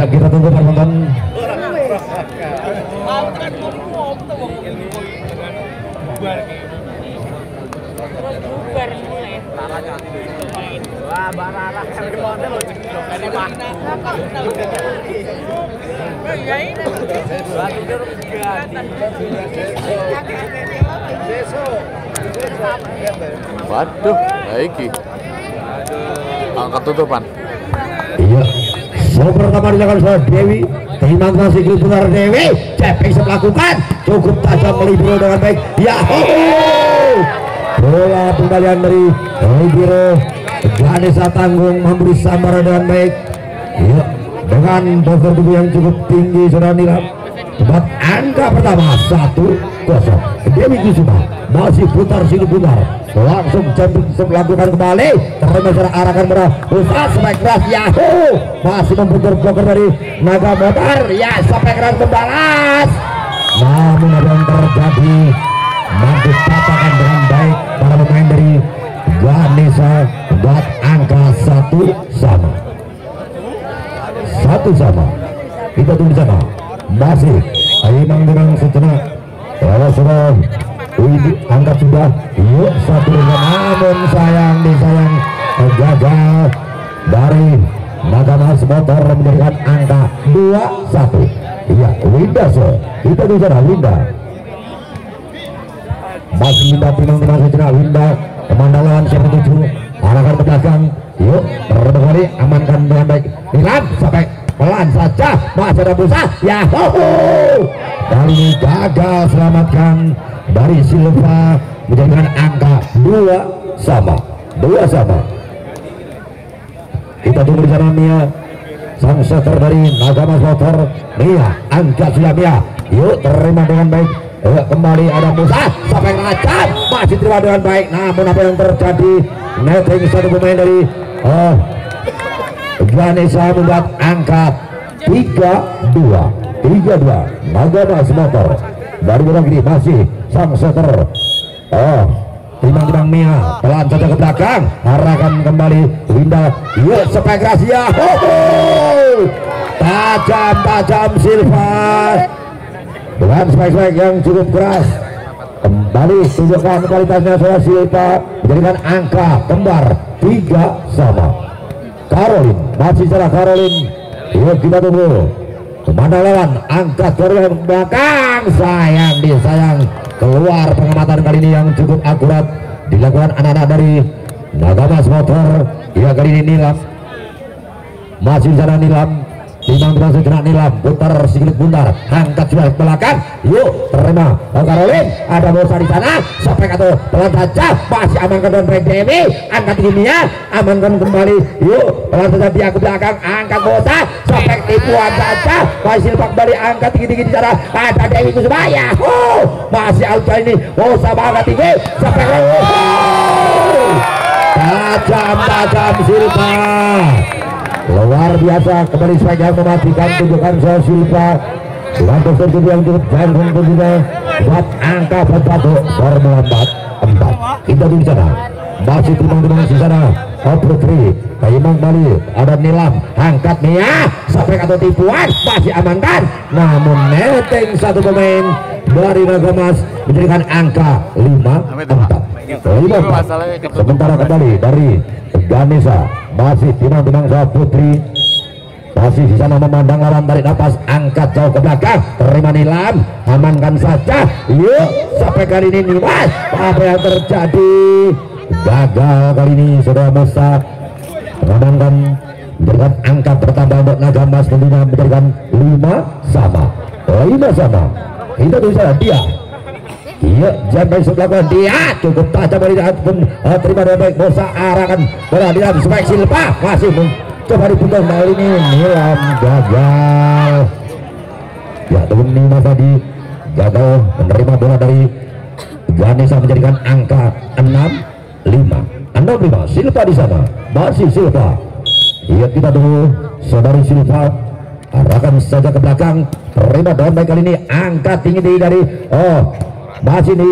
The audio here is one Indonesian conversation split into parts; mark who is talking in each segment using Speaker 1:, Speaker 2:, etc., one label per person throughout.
Speaker 1: kita tunggu penonton.
Speaker 2: Waduh, iki angkat tutupan.
Speaker 1: Iya, so pertama dilakukan oleh Dewi. Terima kasih keluar Dewi. Cepeng melakukan cukup tajam melibero dengan baik. Ya, bola pembalian dari melibero. Ganesha tanggung memberi sambaran dengan baik. Iya, dengan postur tubuh yang cukup tinggi sudah nilai. Buat angka pertama 1-0. Dewi Kusuma masih putar sini putar, langsung jemput melakukan kembali. Terima secara arahkan merah usaha sampai keras. Yahoo masih memputar bloker dari Naga Motor. Ya sampai keras membalas, namun ada yang terjadi. Mampu patahkan dengan baik para pemain dari Ganesha. Buat angka 1-1. Kita tunggu sana. Masih Imang dengan sejenak. Kalau sudah angkat sudah. Yuk satu namun sayang disayang gagal dari Nagamas Motor menjadikan angka 2-1. Iya, Winda so. Kita tunggu sana Winda. Masih Winda Pinang dengan sejenak. Winda pemandangan 7 arahkan ke belakang. Yuk kembali amankan dengan baik. Nilam sampai pelan saja masih ada busa. Yahoo kali ini gagal selamatkan dari Silva menjadikan angka 2-2. Kita tunggu di sana Mia, sang setter dari Nagamas Motor. Mia angkat sudah Mia. Yuk terima dengan baik. Kembali ada Musa sampai ngacap masih terima dengan baik. Namun apa yang terjadi? Netting satu pemain dari Ganesha membuat angka 3-2. Nagamas Motor dari bola gini masih sang setter. Timbang Mia pelan saja ke belakang, arahkan kembali Winda. Yuk sampai keras. Ya tajam Silva dengan spike yang cukup keras. Kembali tunjukkan kualitasnya soal Silva menjadikan angka kembar 3-3. Caroline masih cara Caroline. Yuk kita tunggu kemana lawan. Angkat Caroline ke belakang, sayang keluar. Pengamatan kali ini yang cukup akurat dilakukan anak-anak dari Nagamas Motor. Ya kali ini Nilam masih di sana. Nilam Timbang dengan sejenak. Nilam putar sedikit bundar, angkat sudah ke belakang. Yuk terima Caroline, ada bosa di sana. Sampai atau pelan saja masih amankan dan baik Dewi. Angkat tingginya, amankan kembali. Yuk pelan saja dia ke belakang, angkat bosa sampai tipuan saja. Masih lepak kembali, angkat tinggi di sana. Ada Dewi Kusuma. Masih out kali ini. Bosa angkat tinggi sampai tajam Silva. Luar biasa kembali saja mematikan tunjukkan soal Silva dengan postur yang cukup jantung tentunya buat angka 4 Formula 4. Kita di sana masih timbang di sana. Putri Kaimang Bali ada Nilam, angkat Nia sampai atau tipuan masih amankan. Namun netting satu pemain dari Nagamas menjadikan angka 5-4. Sementara kembali dari Ganesha masih timbang soal Putri. Masih di sana memandang lawan, tarik nafas, angkat jauh ke belakang, terima Nilam, amankan saja. Yuk sampai kali ini Nimas, apa yang terjadi? Gagal kali ini Saudara Musa mengamankan, menjadikan angka bertambah untuk Nagamas tentunya menjadikan 5-5. Kita bisa dia. Iya, jangan melakukan dia cukup tajam dari pun terima dengan baik. Musa arahkan bola di dalam supaya Silva masih coba diputar kali ini. Nilam gagal. Ya teman Nima tadi gagal menerima bola dari Ganesha menjadikan angka 6-5. Silva di sana masih Silva. Iya kita tunggu saudari Silva, arahkan saja ke belakang, terima dengan baik kali ini, angkat tinggi dari masih di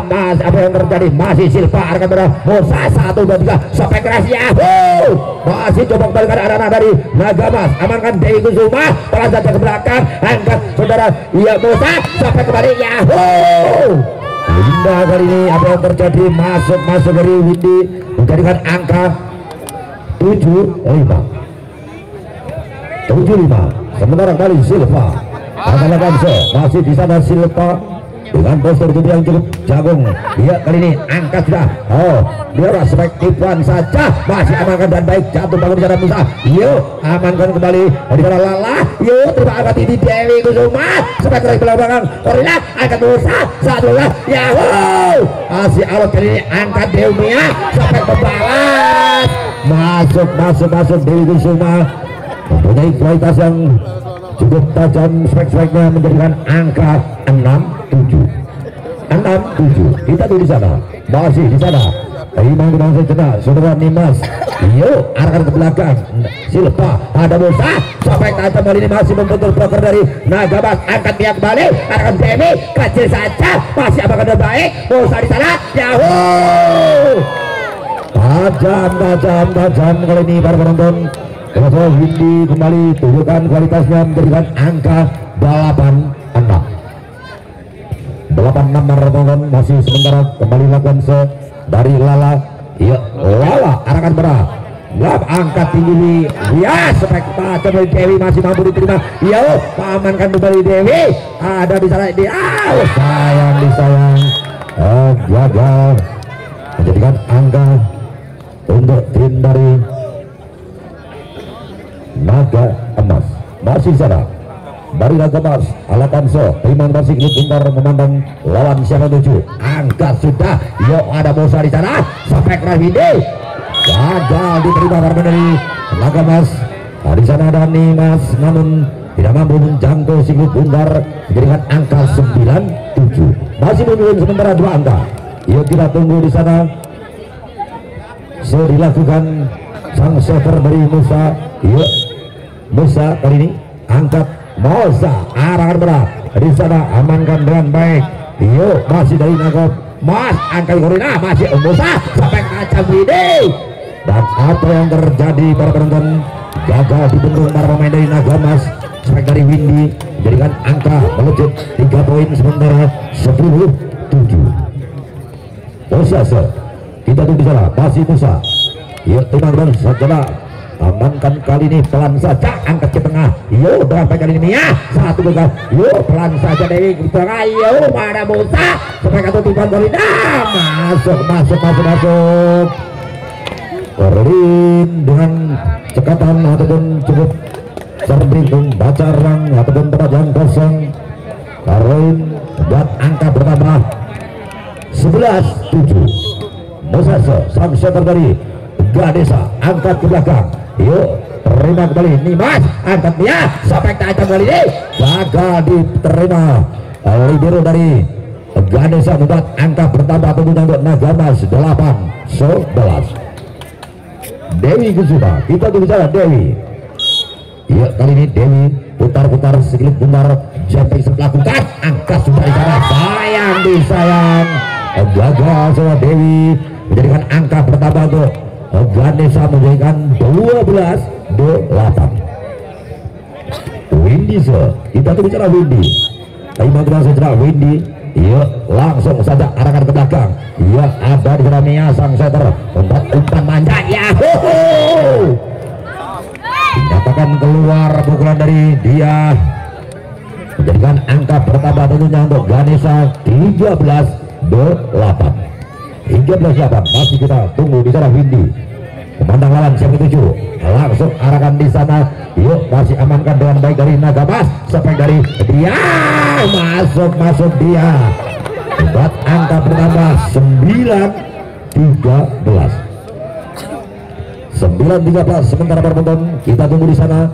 Speaker 1: Mas, apa yang terjadi? Masih Silva akan berada Musa 1 2 3 sampai keras Yahoo, masih coba kembalikan anak-anak dari Nagamas, amankan Dewi Kusuma, pelan saja ke belakang, angkat saudara iya Musa sampai kembali Yahoo. Indah kali ini apa yang terjadi? Masuk dari Windy menjadikan angka 7-5. Sementara kali Silva akan masih di sana Silva dengan postur tubuh yang cukup jagung. Dia kali ini angkat sudah. Dia respect tipuan saja, masih amankan dan baik, jatuh bangun di sana Musa. Yuk amankan kembali di sana Lala. Yuk terima angkat ini Dewi Kusuma sampai ke belakang Korina, angkat Musa 1 Yahoo, masih awal kali ini angkat Dewi Mia sampai ke balas. Masuk Dewi Kusuma mempunyai kualitas yang cukup tajam, spek-speknya menjadikan angka 6-7. Kita tuh di sana, masih di sana. Imam Gunung Sejenak, saudara Nimas. Yuk arahkan ke belakang Silva, ada Musa sampai tajam kali ini masih membentur bloker dari Nagamas, angkat dia kembali, arahkan Demi kecil saja, masih apakah ada baik Musa di sana. Yahoo, tajam kali ini para penonton. Kalau Windy kembali tunjukkan kualitasnya menjadikan angka 8-6 para penonton. Masih sementara kembali lakukan dari Lala. Ya Lala arahkan berat lap angkat tinggi ya, spek macam dari Dewi masih mampu diterima. Ya pamankan kembali Dewi, ada di sana dia. Disayang gagal menjadikan angka untuk tim dari Naga Emas. Masih sana dari Naga Emas alatan terima kasih klub Bungkar memandang lawan siapa tuju, angkat sudah. Yuk ada Musa di sana sampai keras Windy, gagal diterima karena dari Naga Emas. Di sana ada Nimas namun tidak mampu menjangkau si klub Bungkar menjadikan angka 9-7. Masih menurun sementara 2 angka. Yuk kita tunggu di sana. Dilakukan sang setter dari Musa. Yuk Musa kali ini angkat Musa arahkan berat di sana, amankan dengan baik. Yuk masih dari Nagop Mas, angkat Korina, masih Musa sampai kaca Windy. Dan apa yang terjadi para penonton? Gagal dibendung para pemain dari Nagamas, sampai dari Windy jadikan angka melejit 3 poin sementara 10-7. Musa kita tunggu sana, masih Musa. Yuk teman-teman saudara, amankan kali ini pelan saja, angkat ke tengah. Yuk berapa kali ini ya, 1 gagal. Yuk pelan saja Dewi ke tengah. Yuk mana Musa sampai ke tutupan Korina, masuk Korlin dengan cekatan ataupun cukup cerdik membaca rang ataupun tempat yang kosong. Korlin buat angka bertambah 11-7. Musa sang setter dari Gadesa angkat ke belakang. Yuk terima kembali Nimas, angkat dia sampai tajam kali ini, gagal diterima. Libero dari Gadesa membuat angka bertambah tentunya untuk Nagamas 8-11. Dewi Kusuma, kita bicara Dewi. Yuk kali ini Dewi putar-putar sekelip Bundar, jumping melakukan angkat sudah di sana, disayang gagal sama Dewi menjadikan angka bertambah untuk Ganesha menjadikan 12-8. Windy kita tuh bicara Windy. Terima kasih saja Windy. Yuk langsung saja arahkan ke belakang. Yuk ada di sana Mia sang setter membuat umpan manja. Yahoo, dinyatakan keluar pukulan dari dia menjadikan angka bertambah tentunya untuk Ganesha 13-8. 13-8. Masih kita tunggu di sana Windy memandang lawan siapa tuju, langsung arahkan di sana. Yuk masih amankan dengan baik dari Nagamas sampai dari dia, masuk dia buat angka bertambah 9-13. Sementara penonton kita tunggu di sana.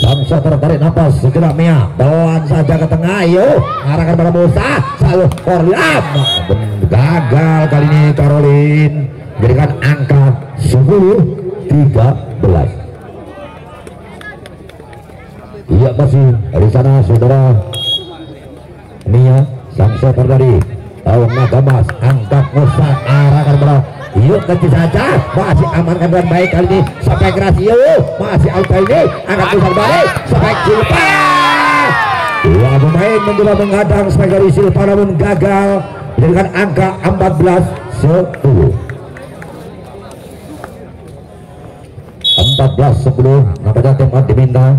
Speaker 1: Bangsa tertarik napas segera Mia pelan saja ke tengah. Yuk arahkan pada Musa selalu Korlin, gagal kali ini Caroline berikan angka 10-13. Iya masih di sana saudara Mia sang setter dari Nagamas angkat Musa arahkan bola. Yuk kecil saja, masih amankan dengan baik kali ini sampai keras. Yuk masih out kali ini, angkat Musa balik sampai Silva. Dua pemain mencoba menghadang sampai dari Silva namun gagal dengan angka 14-10. 14-10 nampaknya tempat diminta.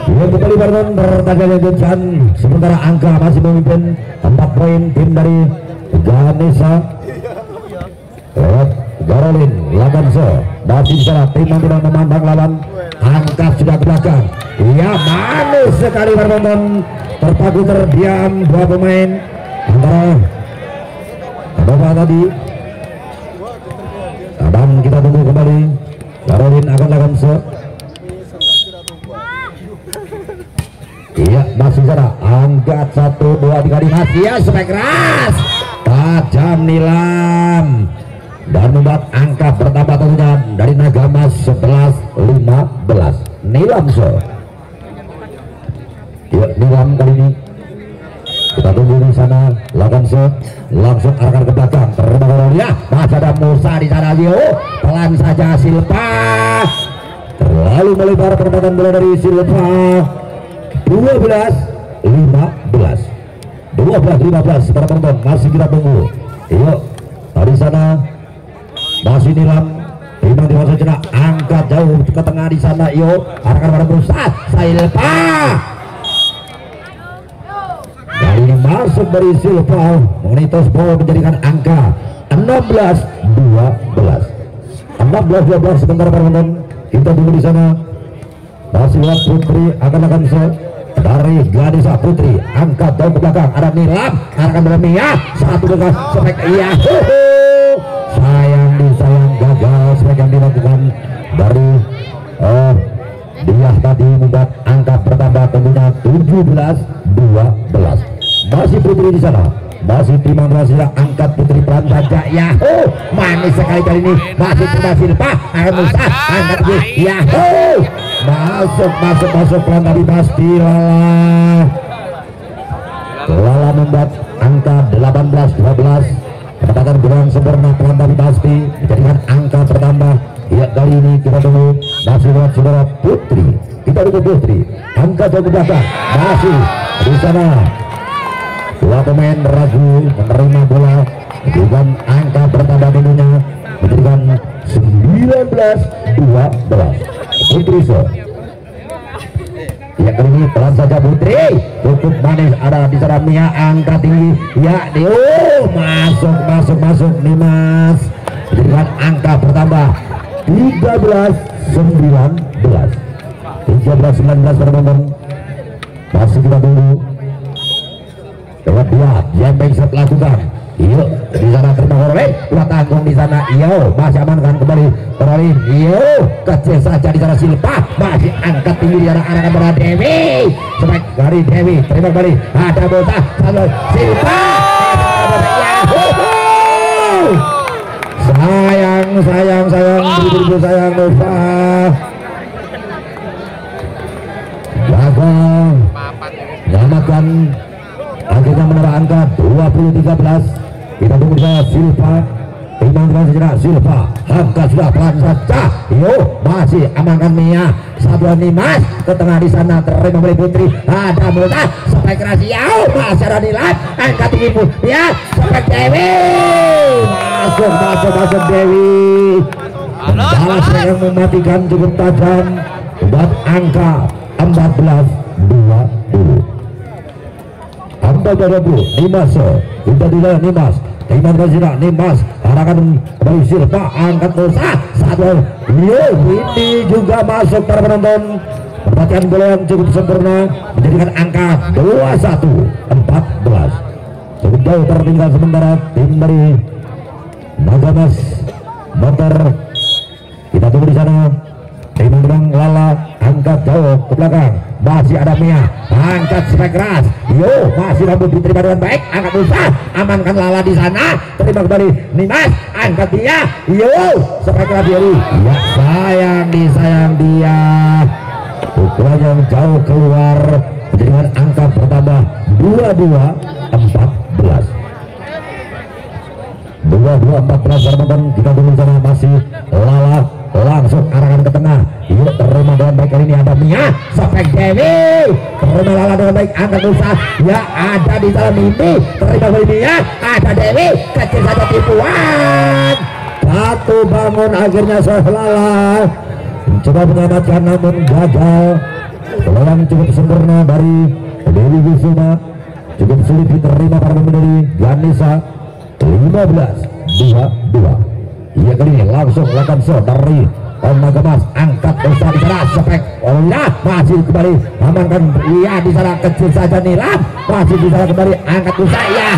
Speaker 1: Dua kembali Barton bertanya Johnson, sementara angka masih memimpin 4 poin tim dari Ganesha. Lewat Garolin Laganso masih bisa timang memandang lawan, angka sudah ke belakang. Ya manis sekali Barton, terpaku terdiam dua pemain antara Bapak tadi. Dan kita tunggu kembali Garolin akan Laganso. Iya masih sana, angkat 1, 2, 3 di masih ya sampai keras, tajam Nilam dan membuat angka bertambah tentunya dari Nagamas 11-15. Nilam so. Yuk Nilam kali ini kita tunggu di sana. Laganso langsung arahkan ke belakang, terbang ya masih ada Musa di sana. Yuk pelan saja Silva, terlalu melebar perempatan bola dari Silva. 12-15 para penonton masih kita tunggu. Yuk dari sana masih Nilam Timang di masa cina, angkat jauh ke tengah di sana. Yuk arahkan pada Musa Silva. Kali ini masuk dari Silva mengenai toss ball menjadikan angka 16-12 sebentar para penonton. Kita tunggu di sana. Masih lihat Putri akan shot dari Ganesha Putri, angkat jauh ke belakang, ada Nilam arahkan pada Mia, satu dekat spek. Iya sayang gagal spek yang dilakukan dari dia tadi membuat angka bertambah tentunya 17-12. Masih Putri di sana, masih Timang sudah angkat Putri pelan saja. Yahoo manis sekali kali ini, masih Timang Silva akan Musa angkat Yahoo masuk pelan tadi pasti Lala membuat angka 18-12. Pendapatan kurang sempurna pelan tadi pasti menjadikan angka bertambah. Ya kali ini kita tunggu masih lewat saudara Putri, kita tunggu Putri angka jauh ke belakang, masih di sana dua pemain ragu menerima bola dengan angka bertambah tentunya menjadikan 19-12. Putri so. Ya kali ini pelan saja Putri, cukup manis ada di sana Mia, angka tinggi ya masuk Nimas menjadikan angka bertambah 13-19 teman-teman. Masih kita tunggu lewat dia Jembeng set lakukan. Yuk di sana terima oleh dua tanggung di sana. Iyo masih amankan kembali Perolin. Iyo kecil saja di sana Silva, masih angkat tinggi di arah kepada Dewi. Sebaik dari Dewi terima kembali, ada Musa satu Silva. Sayang beribu sayang Nova gagal menyelamatkan, akhirnya menambah angka 20-13. Kita tunggu saya Silva, Timang dengan sejenak Silva, angka sudah pelan saja. Yuk masih amankan Mia, satu Nimas ke tengah di sana terima oleh Putri, ada Musa sampai keras. Masih ada Nilan angkat tinggi ya sampai Dewi, masuk Dewi. Balas yang mematikan cukup tajam buat angka 14-20. Nimas kita dilihat Nimas Timang Gazina Nimas arahkan kembali Silva, angkat Musa satu. Ini juga masuk para penonton Perhatian bola yang cukup sempurna menjadikan angka 21-14. Cukup jauh tertinggal sementara tim dari Nagamas Motor. Kita tunggu di sana. Tim menang Lala angkat jauh ke belakang. Masih ada Mia, angkat spek keras. Yo, masih mampu diterima dengan baik. Angkat Musa, amankan Lala di sana. Terima kembali Nimas, angkat dia. Yo, spek keras Yori. Ya sayang dia. Pukulan yang jauh keluar dengan angka bertambah 22-14. 22-14 teman-teman. Kita tunggu sana masih Lala langsung arahkan ke tengah. Yuk terima dengan baik kali ini ada Mia, Sopek Dewi, terima Lala dengan baik, angkat Musa, ya ada di dalam ini, terima kali Mia, ada Dewi, kecil saja tipuan, satu bangun akhirnya Lala mencoba menyelamatkan namun gagal. Peluang cukup sempurna dari Dewi Kusuma, cukup sulit diterima para pemain dari Ganesha. 15-22. Iya kali ini langsung lakukan shot dari Om Nagamas, angkat besar di sana spek. Oh ya, masih kembali amankan. Iya di sana kecil saja Nilam, masih di sana kembali angkat besar. Ya,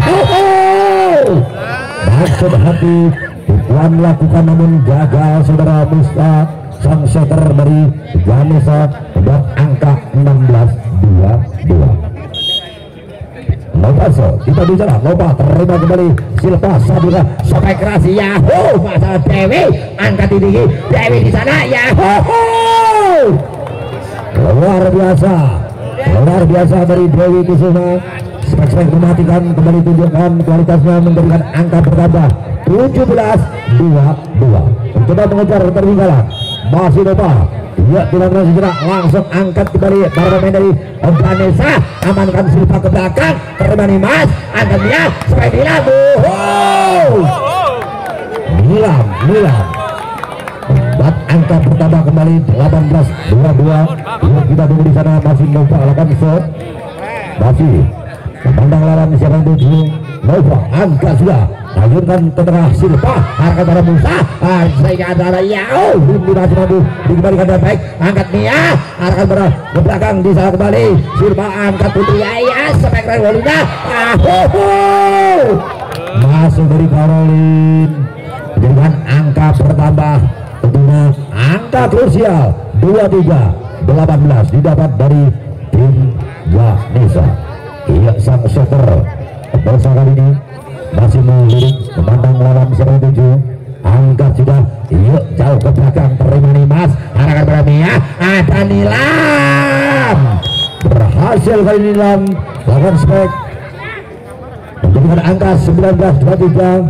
Speaker 1: maksud hati Tuan lakukan namun gagal saudara Musta. Sang setter dari Ganesha membuat angka 16-22. Lopaso, kita bicara Lopa terima kembali Silva Sabira sampai keras. Yahoo, masalah Dewi angkat tinggi Dewi di sana. Yahoo, luar biasa dari Dewi Kusuma. Spek mematikan kembali, tunjukkan kualitasnya, memberikan angka bertambah 17-22. Mencoba mengejar tertinggalan masih Lopa. Ya, tidak mau segera langsung angkat kembali para pemain dari Ganesha, amankan Silva ke belakang, terima Nimas, angkat dia supaya Nilam. Nilam buat angka bertambah kembali 18-22. Kita tunggu di sana masih Nova lakukan shot, masih memandang lawan siapa yang tuju. Nova angkat sudah, lanjutkan ke tengah Silva, harga pada Musa, sehingga ada Yao, masih mampu dikembalikan dengan baik, angkat Mia, arahkan pada ke belakang di sana kembali Silva, angkat Putri Ayah, sampai keren Walina, masuk dari Caroline dengan angka bertambah, tentunya angka krusial 23-18 didapat dari tim Ganesha. Iya, sang shooter Bosa kali ini masih melirik memandang lawan siapa tuju, angkat sudah, yuk jauh ke belakang, terima Nimas, arahkan pada Mia, ada Nilam, berhasil kali ini Nilam lakukan spek menjadikan angka 19-23.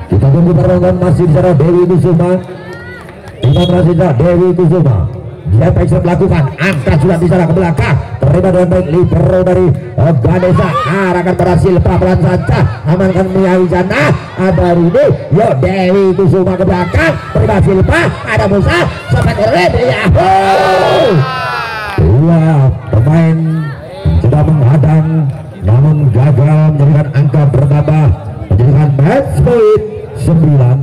Speaker 1: Kita tunggu perlawanan masih di sana Dewi Kusuma, Dewi Kusuma. Dia bisa melakukan angkat sudah di sana ke belakang, terima dengan baik libero dari Ganesha, arahkan pada Silva pelan saja, amankan Mia di sana, ada Rini, yuk Dewi Kusuma ke belakang, terima Silva, ada Musa sampai ke red. Dua pemain sudah menghadang namun gagal, menjadikan angka bertambah, menjadikan match point 19.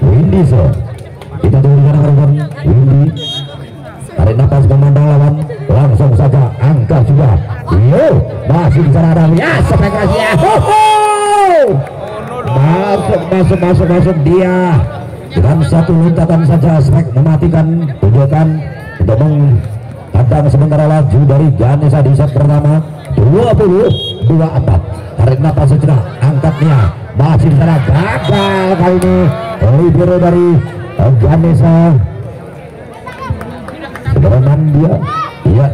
Speaker 1: Windy so. Kita tunggu di sana Windy, tarik nafas memandang lawan, langsung saja angkat juga. Yo, masih di sana ada ya, sampai keras ya. Masuk dia dengan satu loncatan saja, spek mematikan, tunjukkan untuk menghadang sementara laju dari Ganesha di set pertama 20-24. Tarik nafas sejenak, angkatnya masih di sana, gagal kali ini libero dari Ganesha. Sebenarnya dia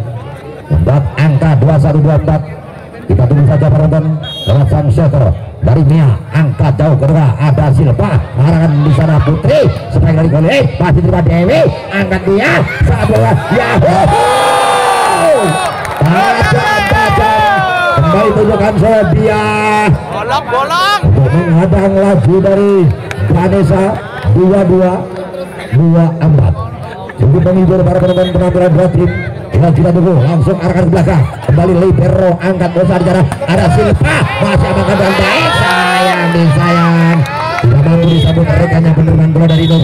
Speaker 1: membuat angka 21-24. Kita tunggu saja penonton lewat sang shooter dari Mia, angkat jauh ke tengah, ada Silva, arahkan di sana Putri, supaya dari gole, masih terima Dewi, angkat dia, saat bola, yahoo, kembali tunjukkan dia, bolak untuk menghadang laju dari Ganesha 22-24. Untuk menghibur para penonton penampilan dua tim, kita tunggu langsung arahkan ke belakang, kembali libero, angkat besar jarak, ada Silva, masih amankan dengan baik, sayang tidak mampu disambut rekannya, penurunan bola dari